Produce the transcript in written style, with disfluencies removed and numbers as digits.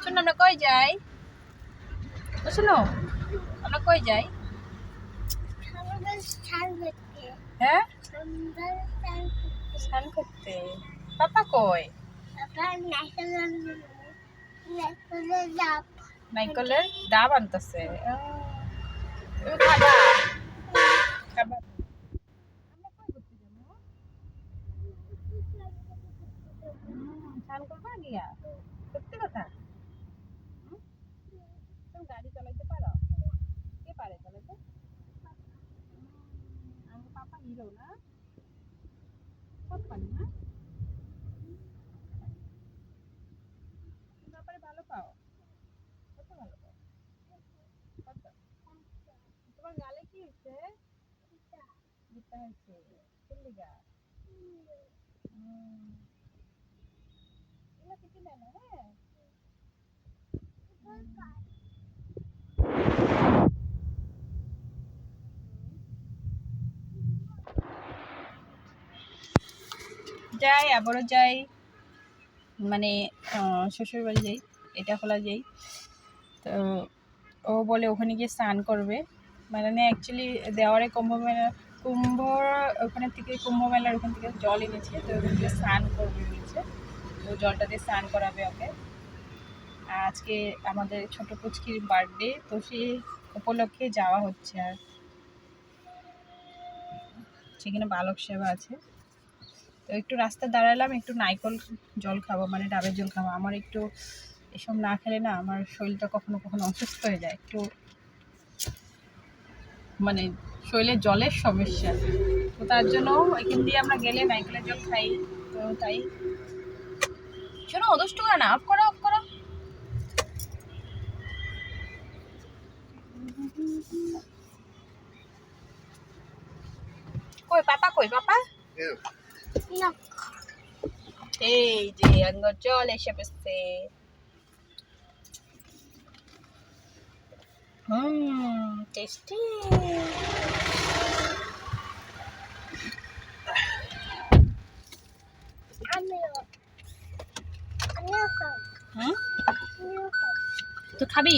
শোনো আমরা কই যাই? শোনো আমরা কই যাই? হ্যাঁ স্নান করতে। পাপা কই? নাইকলের ডাব আনতেছে। তুমি খাবা? খাবা? আমরা কই ঘুরতে যাবো? স্নান করবা গিয়া? সত্যি কথা? তুমি গাড়ি চালাইতে পারো? কে পারে চালাতে? আমার পাপা হিরো না? সব পারে না? তুমি ব্যাপারে ভালো পাও? কত ভালো পাও? কত? তোমার গালে কি হয়েছে? দিতে হয়েছে। চিল্লিগা। এগুলো কিছু নেই না, হ্যাঁ? যাই আবারও যাই, মানে শ্বশুর বাড়ি যাই, এটা খোলা যাই। তো ও বলে ওখানে গিয়ে স্নান করবে, মানে অ্যাকচুয়ালি দেওয়ারে কুম্ভ ওখানে থেকে কুম্ভ মেলার ওখান থেকে জল এনেছে, তো ওখান থেকে স্নান করবে বলছে। তো জলটা দিয়ে স্নান করাবে ওকে। আর আজকে আমাদের ছোট পুচকির বার্থডে, তো সেই উপলক্ষে যাওয়া হচ্ছে। আর সেখানে বালক সেবা আছে। তো একটু রাস্তায় দাঁড়ালাম, একটু নাইকল জল খাবো, মানে ডাবের জল খাবো। আমার একটু এসব না খেলে না আমার শরীরটা কখনো কখনো অসুস্থ হয়ে যায়, একটু মানে শরীরে জলের সমস্যা। তো তার জন্য এখান দিয়ে আমরা গেলে নাইকেলের জল খাই। তো তাই শোনো, দুষ্টু করে না, অফ করো অফ করো। কই পাপা, কই পাপা? এই যে আঙ্গুর জল এসে পড়ছে। টেস্টি। তো খাবি?